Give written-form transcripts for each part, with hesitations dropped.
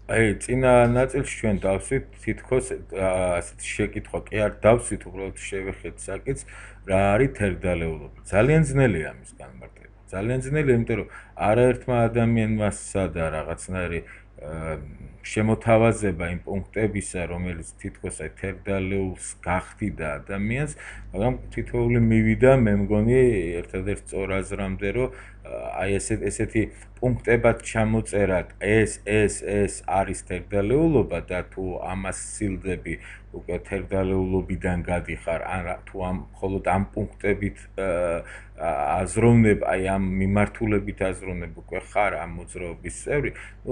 აი, წინა ნაწილში ჩვენ დავსვით თითქოს ასეთი შეკითხვა კი არ დავსვით, უბრალოდ შევეხეთ საკითხს, რა არის თერგდალეულობა. ძალიან ძნელია ამის განმარტება. ძალიან ძნელია, იმიტომ რომ არაერთმა ადამიანმა სცადა რაღაცნაირი შემოთავაზება იმ პუნქტებისა, რომელიც თითქოს აი თერგდალეულს გახდიდა ადამიანს, მაგრამ თითოეული მივიდა, მე მგონი ერთადერთ სწორ აზრამდე, რომ აი ესეთი პუნქტებად ჩამოწერად ეს არის თერგდალეულობა და თუ ამას სილდები უკვე თერგდალეულობიდან გადიხარ ან თუ მხოლოდ ამ პუნქტებით აზროვნებ, აი ამ მიმართულებით აზროვნებ უკვე ხარ ამ მოძრაობის წევრი, ნუ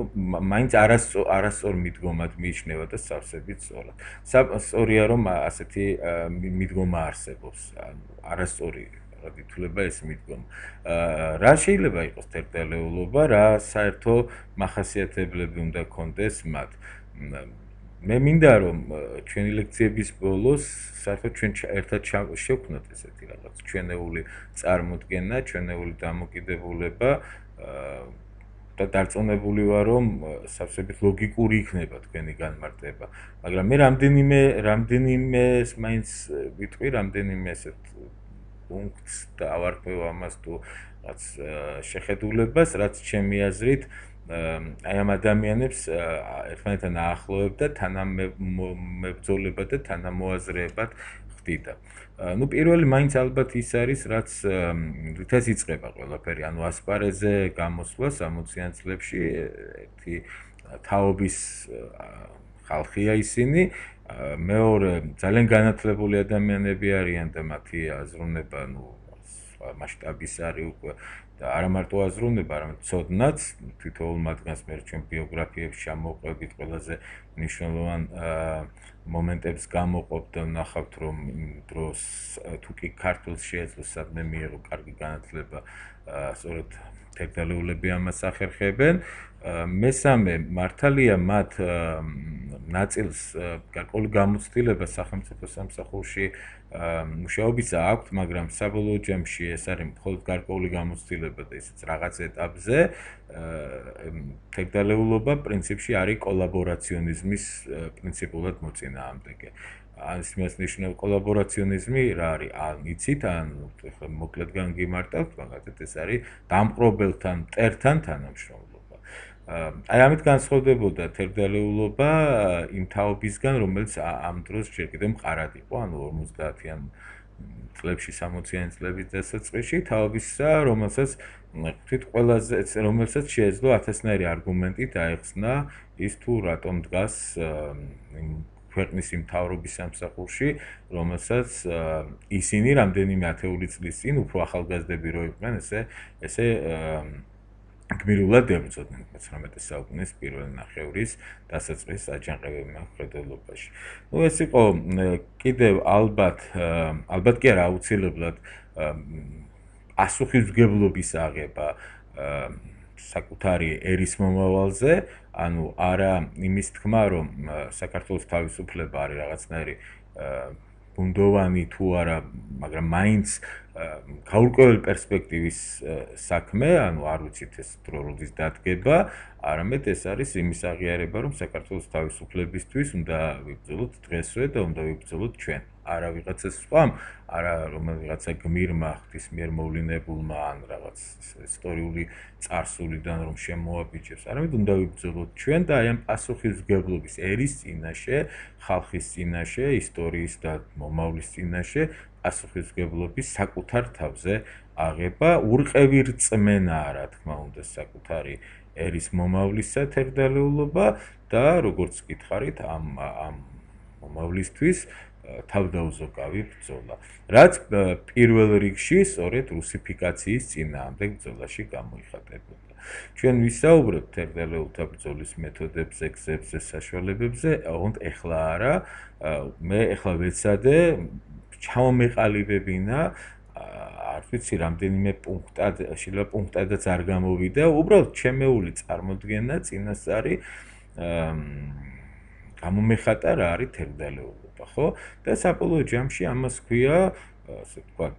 მაინც არასწორ მიდგომად მიიჩნევა და სავსებით სწორად. სწორია რომ ასეთი მიდგომა არსებობს, არასწორი რა ითვლება ეს მიდგომა. რა შეიძლება იყოს თერგდალეულობა, რა საერთო მახასიათებლები უნდა კონდეს მათ. მე მინდა რომ ჩვენი ლექციების ბოლოს საერთოდ ჩვენ ერთად შევქმნათ ესეთი რაღაც ჩვენეული წარმოდგენა, ჩვენეული დამოკიდებულება და დარწმუნებული ვარ რომ სავსებით ლოგიკური იქნება თქვენი განმარტება, მაგრამ მე რამდენიმე მაინც ვიტყვი, რამდენიმე ესეთ პუნქტს დავარქვევ ამას თუ რაც შეხედულებას, რაც ჩემი აზრით აი ამ ადამიანებს ერთმანეთთან აახლოებდა, თანამებრძოლება და თანამოაზრეებად ხდიდა. ნუ პირველი მაინც ალბათ ის არის, რაც რითაც იწყება ყველაფერი, ანუ ასპარეზზე გამოსვლა 60-იან წლებში ერთი თაობის ხალხია ისინი, მეორე ძალიან განათლებული ადამიანები არიან და მათი აზროვნება, ნუ მასშტაბის არის უკვე და არა მარტო აზროვნება, არამედ ცოდნაც, თითოეულ მათგანს მე ჩვენ ბიოგრაფიებში ჩამოვყევით ყველაზე მნიშვნელოვან მომენტებს გამოყოფ და ნახავთ რომ იმ დროს თუ კი ქართულს შეეძლო სადმე მიიღო კარგი განათლება, სწორედ თერგდალეულები ამას ახერხებენ. მესამე მართალია მათ ნაწილს გარკვეული გამოცდილება სახელმწიფო სამსახურში მუშაობისა აქვთ, მაგრამ საბოლოო ჯამში ეს არის მხოლოდ გარკვეული გამოცდილება და ისიც რაღაც ეტაპზე. თერგდალეულობა პრინციპში არის კოლაბორაციონიზმის პრინციპულად მოწინააღმდეგე. ის ნიშნავს კოლაბორაციონიზმი რა არის? ან იცით, ან მოკლედ განგიმარტავთ, მაგალითად ეს არის დამპყრობელთან, მტერთან თანამშრომლობა. აი ამით განსხვავდებოდა თერგდალეულობა იმ თაობისგან, რომელიც ამ დროს ჯერ კიდევ მყარად იყო, ანუ 50-იან წლებში, 60-იან წლების დასაწყისში, თაობისა, რომელსაც ვთქვით ყველაზე, რომელსაც შეეძლო ათასნაირი არგუმენტი დაეხსნა ის თუ რატომ დგას ქვეყნის იმ მთავრობის სამსახურში, რომელსაც ისინი რამდენიმე ათეული წლის წინ უფრო ახალგაზრდები რო იყვნენ, ესე გმირულად ებრძოდნენ 19 საუკუნის პირველი ნახევრის დასაწყის აჯანყებებმა მხედველობაში. ნუ ეს იყო კიდევ ალბათ კი არა აუცილებლად პასუხისმგებლობის აღება საკუთარი ერის მომავალზე, ანუ არა იმის თქმა, რომ საქართველოს თავისუფლება არის რაღაცნაირი ბუნდოვანი თუ არა, მაგრამ მაინც გაურკვეველი პერსპექტივის საქმე, ანუ არ ვიცით ეს დრო როდის დადგება, არამედ ეს არის იმის აღიარება, რომ საქართველოს თავისუფლებისთვის უნდა ვიბრძოლოთ დღესვე და უნდა ვიბრძოლოთ ჩვენ. არა ვიღაცა სხვამ, არა რომელიღაცა გმირმა ღვთის მიერ მოვლინებულმა ან რაღაც ისტორიული წარსულიდან რომ შემოაბიჯებს, არამედ უნდა ვიბრძოლოთ ჩვენ და აი ამ პასუხისმგებლობის ერის წინაშე, ხალხის წინაშე, ისტორიის და მომავლის წინაშე პასუხისმგებლობის საკუთარ თავზე აღება, ურყევი რწმენაა, რა თქმა უნდა, საკუთარი ერის მომავლისა თერგდალეულობა და როგორც გითხარით, ამ მომავლისთვის თავდაუზოგავი ბრძოლა, რაც პირველ რიგში სწორედ რუსიფიკაციის წინააღმდეგ ბრძოლაში გამოიხატებოდა. ჩვენ ვისაუბრებთ თერგდალეულთა ბრძოლის მეთოდებზე, გზებზე, საშუალებებზე, ოღონდ ეხლა არა, მე ეხლა ვეცადე ჩამომეყალიბებინა, არ ვიცი, რამდენიმე პუნქტადაც არ გამოვიდა, უბრალოდ ჩემეული წარმოდგენა წინასწარი გამომეხატა რა არის თერგდალეულობა, ხო? და საბოლოო ჯამში ამას ქვია ასე ვთქვათ,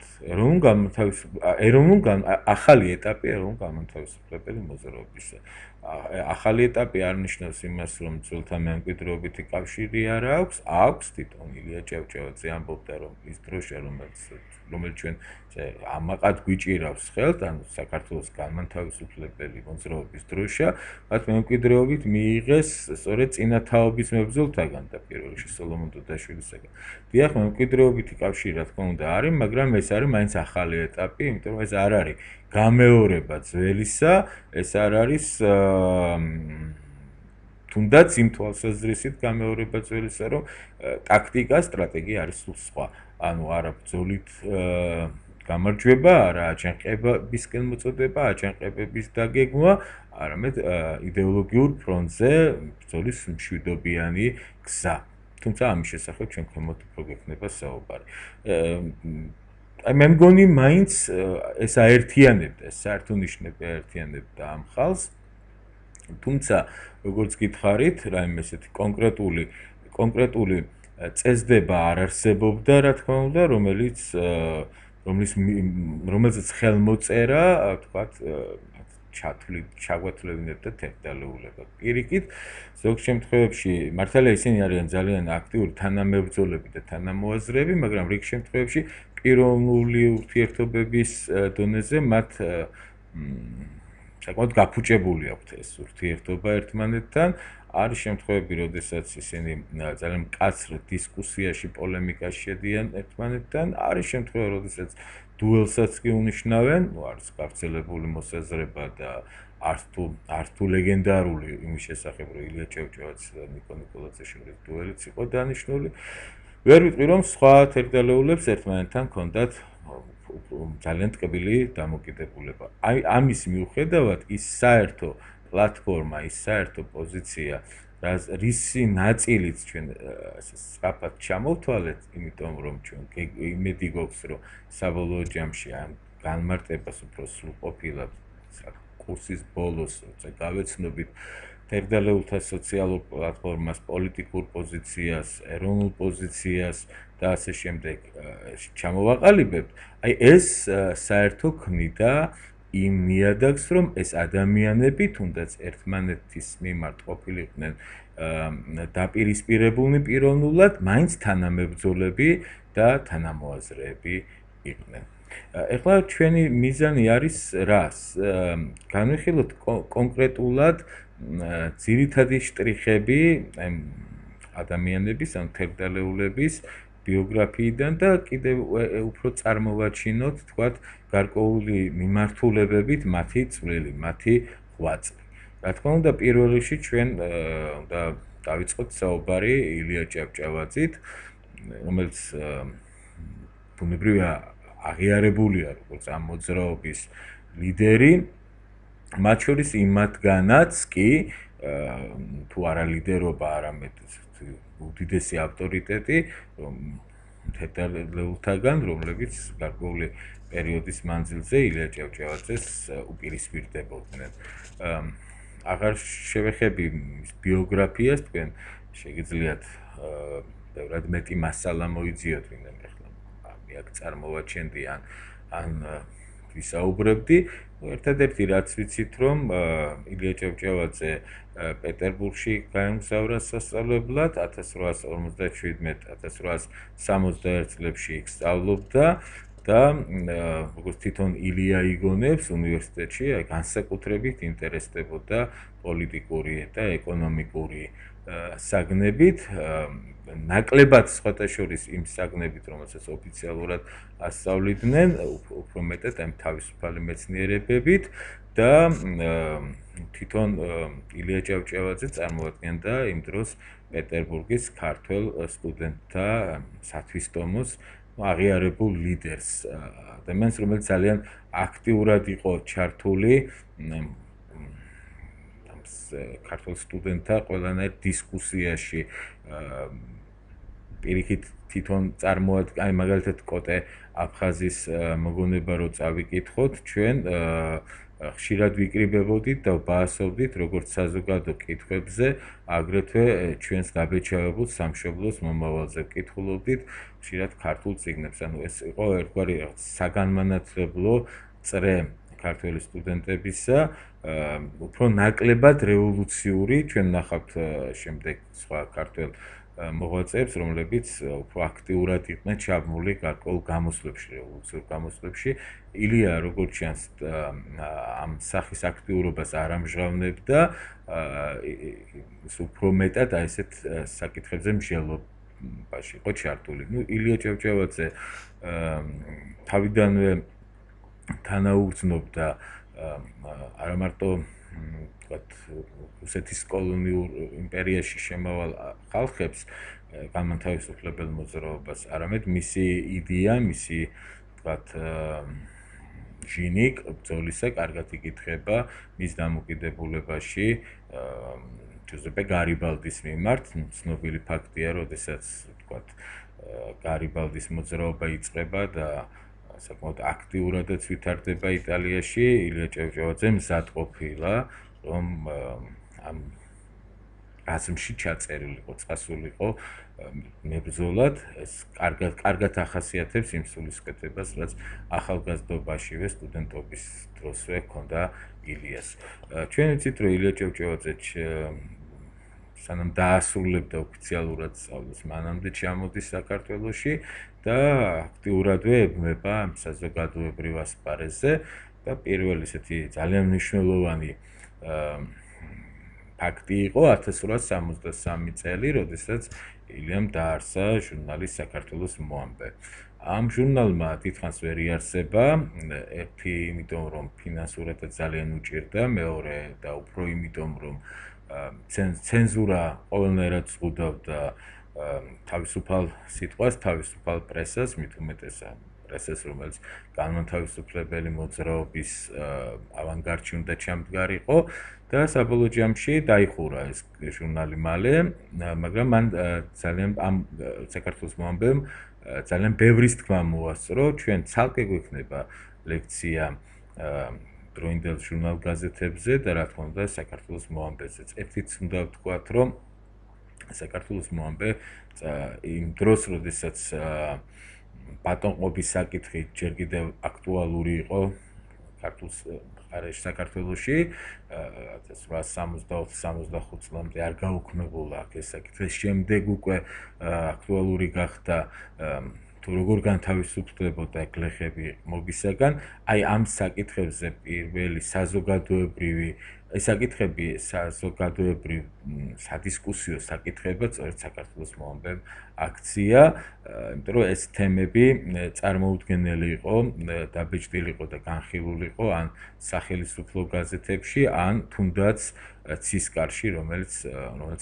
ახალი ეტაპი ეროვნულ განმათავისუფლებელი მოძრაობისა. ახალი ეტაპი არ ნიშნავს იმას, რომ ძველთან მემკვიდრეობითი კავშირი არ აქვს თვითონ ილია ჭავჭავაძე ამბობდა, რომ ის დროშა, რომელიც ჩვენ ამაყად გვიჭირავს ხელთ, ანუ საქართველოს განმათავისუფლებელი მოძრაობის დროშა, მათ მემკვიდრეობით მიიღეს სწორედ წინათაობის მებრძოლთაგან და პირველ რიგში სოლომონ დოდაშვილისაგან. დიახ, მემკვიდრეობითი კავშირი რა თქმა უნდა არის, მაგრამ ეს არის მაინც ახალი ეტაპი, იმიტომ რომ ეს არ არის გამეორება ძველისა, ეს არ არის თუნდაც იმ თვალსაზრისით გამეორება ძველისა, რომ ტაქტიკა, სტრატეგია არის სულ სხვა. ანუ არა ბრძოლით გამარჯვება, არა აჯანყებებისკენ მოწოდება, აჯანყებების დაგეგმვა, არამედ იდეოლოგიურ ფრონტზე ბრძოლის მშვიდობიანი გზა. თუმცა ამის შესახებ ჩვენ ქვემოთ უფრო გვექნება საუბარი. აი მე მგონი მაინც ეს აერთიანებდა, საერთო ნიშნები აერთიანებდა ამ ხალხს. თუმცა როგორც გითხარით, რაიმე ესეთი კონკრეტული წესდება არ არსებობდა, რა თქმა უნდა, რომელზეც ხელმოწერა, თქვათ, ჩაგვეთლებინებდა თერთდალეულება. პირიქით, ზოგ შემთხვევებში მართალია ისინი არიან ძალიან აქტიური თანამებრძოლები და თანამოაზრეები, მაგრამ რიგ შემთხვევებში პიროვნული ურთიერთობების დონეზე მათ საკმაოდ გაფუჭებული აქვთ ეს ურთიერთობა ერთმანეთთან. არის შემთხვევები, როდესაც ისინი ძალიან მკაცრ დისკუსიაში, პოლემიკაში შედიან ერთმანეთთან. არის შემთხვევა, როდესაც დუელსაც კი უნიშნავენ, არის გავრცელებული მოსაზრება და არც თუ ლეგენდარული იმის შესახებ, რომ ილია ჭავჭავაძე და ნიკო ნიკოლაძის შორის დუელიც იყო დანიშნული. ვერ ვიტყვი, რომ სხვა თერთდალეულებს ერთმანეთთან ჰქონდათ ძალიან ტკბილი დამოკიდებულება. აი ამის მიუხედავად ის საერთო პლატფორმა, ის საერთო პოზიცია, რისი ნაწილიც ჩვენ სწრაფად ჩამოვთვალეთ, იმიტომ რომ ჩვენ იმედი გვაქვს, რომ საბოლოო ჯამში ამ განმარტებას უფრო სრულყოფილად კურსის ბოლოს როცა გავეცნობით თერთდალეულთა სოციალურ პლატფორმას, პოლიტიკურ პოზიციას, ეროვნულ პოზიციას და ასე შემდეგ ჩამოვაყალიბებთ, აი ეს საერთო ქმნიდა იმ ნიადაგს, რომ ეს ადამიანები თუნდაც ერთმანეთის მიმართ ყოფილიყვნენ დაპირისპირებულნი პიროვნულად, მაინც თანამებრძოლები და თანამოაზრეები იყვნენ. ეხლა ჩვენი მიზანი არის რას? განვიხილოთ კონკრეტულად ძირითადი შტრიხები ადამიანების, ან თერთდალეულების ბიოგრაფიიდან და კიდევ უფრო წარმოვაჩინოთ, თქვათ, გარკვეული მიმართულებებით მათი წვლილი, მათი ღვაწლი. რა თქმა უნდა, პირველ რიგში ჩვენ უნდა დავიწყოთ საუბარი ილია ჭავჭავაძით, რომელიც ბუნებრივია აღიარებულია როგორც ამ მოძრაობის ლიდერი, მათ შორის იმათგანაც კი თუ არა ლიდერობა, არამედ უდიდესი ავტორიტეტი, რომ თერთდალეულთაგან, რომლებიც გარკვეული პერიოდის მანძილზე ილია ჭავჭავაძეს უპირისპირდებოდნენ. აღარ შევეხები მის ბიოგრაფიას, თქვენ შეგიძლიათ ბევრად მეტი მასალა მოიძიოთ, ვინმე ახლა მე აქ წარმოვაჩენდი ან ვისაუბრებდი. ერთადერთი რაც ვიცით, რომ ილია ჭავჭავაძე პეტერბურგში გაემგზავრა სასწავლებლად 1857-1861 წლებში იქ სწავლობდა და როგორც თვითონ ილია იგონებს უნივერსიტეტში განსაკუთრებით ინტერესდებოდა პოლიტიკური და ეკონომიკური საგნებით, ნაკლებად სხვათა შორის იმ საგნებით, რომელსაც ოფიციალურად ასწავლიდნენ, უფრო მეტად ამ თავისუფალი მეცნიერებებით და თვითონ ილია ჭავჭავაძე წარმოადგენდა იმ დროს პეტერბურგის ქართველ სტუდენტთა სათვისტომოს აღიარებულ ლიდერს, ადამიანს, რომელიც ძალიან აქტიურად იყო ჩართული ქართულ სტუდენტთა ყველანაირ დისკუსიაში. პირიქით თვითონ წარმოადგენდა, აი მაგალითად კოტე აფხაზის მოგონება რო წავიკითხოთ, ჩვენ ხშირად ვიკრიბებოდით და ვბაასობდით როგორც საზოგადო კითხვებზე, აგრეთვე ჩვენს გაბეჭდავებულ სამშობლოს მომავალზე ვკითხულობდით ხშირად ქართულ წიგნებს. ანუ ეს იყო ერთგვარი საგანმანათლებლო წრე ქართველი სტუდენტებისა, უფრო ნაკლებად რევოლუციური, ჩვენ ნახავთ შემდეგ სხვა ქართველ მოღვაწეებს, რომლებიც უფრო აქტიურად იყვნენ ჩაბმული გარკვეულ გამოსვლებში, რევოლუციურ გამოსვლებში. ილია როგორც ჩანს ამ სახის აქტიურობას არ ამჟღავნებდა, უფრო მეტად აი ესეთ საკითხებზე მსჯელობაში იყო ჩართული. ნუ ილია ჭავჭავაძე თავიდანვე თანაუგრძნობდა არა მარტო რუსეთის კოლონიურ იმპერიაში შემავალ ხალხებს განმათავისუფლებელ მოძრაობას, არამედ მისი იდეა, მისი ჟინი ბრძოლისა კარგად იკითხება მის დამოკიდებულებაში ჯუზეპე გარიბალდის მიმართ. ცნობილი ფაქტია, როდესაც გარიბალდის მოძრაობა იწყება და საკმაოდ აქტიურადაც ვითარდება იტალიაში, ილია ჭავჭავაძე მზად ყოფილა, რომ ამ რაზმში ჩაწერილიყო, წასულიყო მებრძოლად. ეს კარგად ახასიათებს იმ სულისკვეთებას, რაც ახალგაზრდობაშივე სტუდენტობის დროსვე ჰქონდა ილიას. ჩვენ ვიცით, რომ ილია ჭავჭავაძე სანამ დაასრულებდა ოფიციალურად სწავლას, მანამდე ჩამოდის საქართველოში და აქტიურადვე ებმება საზოგადოებრივ ასპარეზზე და პირველი ესეთი ძალიან მნიშვნელოვანი ფაქტი იყო 1863 წელი, როდესაც ილიამ დაარსა ჟურნალი საქართველოს მოამბე. ამ ჟურნალმა დიდხანს ვერ იარსება, ერთი იმიტომ რომ ფინანსურად ძალიან უჭირდა, მეორე და უფრო იმიტომ რომ ცენზურა ყოველნაირად ზღუდავდა თავისუფალ სიტყვას, თავისუფალ პრესას, მით უმეტესად პრესას, რომელიც განმათავისუფლებელი მოძრაობის ავანგარდში უნდა ჩამდგარიყო და საბოლოო ჯამში დაიხურა ეს ჟურნალი მალე, მაგრამ მან ძალიან ამ საქართველოს მოამბემ ძალიან ბევრის თქმა მოასწრო, ჩვენ ცალკე გვექნება ლექცია დროინდელ ჟურნალ გაზეთებზე და რა თქმა უნდა საქართველოს მოამბეზეც. ერთით უნდა ვთქვათ, რომ საქართველოს მოამბე იმ დროს, როდესაც ბატონყობის საკითხი ჯერ კიდევ აქტუალური იყო ქართულ საქართველოში 1864-65 წლამდე არ გაუქმებულა ეს საკითხი. შემდეგ უკვე აქტუალური გახდა თუ როგორ განთავისუფლებოდა გლეხები მობისაგან. აი ამ საკითხებზე პირველი საზოგადოებრივი ეს საკითხები საზოგადოებრივ სადისკუსიო საკითხებად სწორედ საქართველოს მოამბემ აქცია, იმიტომ რომ ეს თემები წარმოუდგენელი იყო, დაბეჭდილი იყო და განხილული იყო ან სახელმწიფო გაზეთებში, ან თუნდაც ცისკარში, რომელიც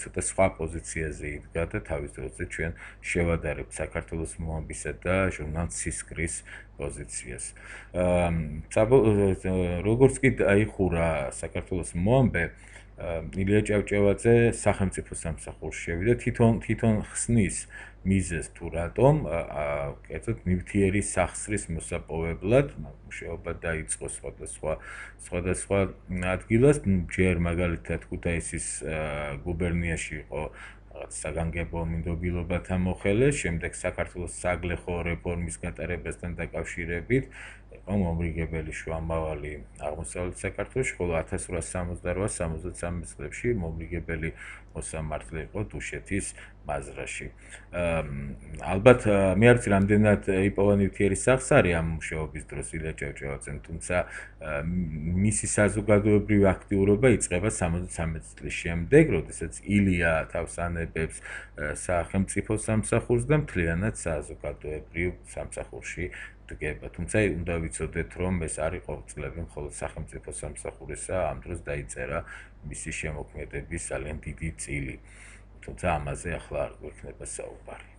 ცოტა სხვა პოზიციაზე იდგა და თავის დროზე ჩვენ შევადარებთ საქართველოს მოამბისა და ჟურნალ ცისკრის პოზიციას. როგორც კი დაიხურა საქართველოს მოამბე, ილია ჭავჭავაძე სახელმწიფო სამსახურში შევიდა, თვითონ ხსნის მიზეზს თუ რატომ, კერძოდ ნივთიერი სახსრის მოსაპოვებლად მუშაობა დაიწყო სხვადასხვა ადგილას, ჯერ მაგალითად ქუთაისის გუბერნიაში იყო საგანგებო მინდობილობათა მოხელე, შემდეგ საქართველოს საგლეხო რეფორმის გატარებასთან დაკავშირებით იყო მომრიგებელი შუამავალი აღმოსავლეთ საქართველოში, ხოლო 1868-73 წლებში მომრიგებელი მოსამართლე იყო დუშეთის მაზრაში. ალბათ მე არ ვიცი რამდენად იპოვა ნივთიერი სახსარი ამ მუშაობის დროს ილია ჭავჭავაძემ, თუმცა მისი საზოგადოებრივი აქტიურობა იწყება 73 წლის შემდეგ, როდესაც ილია თავს ანებებს სახელმწიფო სამსახურს და მთლიანად საზოგადოებრივ სამსახურში დგება. თუმცა უნდა ვიცოდეთ, რომ ეს არ იყო წლები მხოლოდ სახელმწიფო სამსახურისა, ამ დროს დაიწერა მისი შემოქმედების ძალიან დიდი წილი. თუმცა ამაზე ახლა არ გვექნება საუბარი.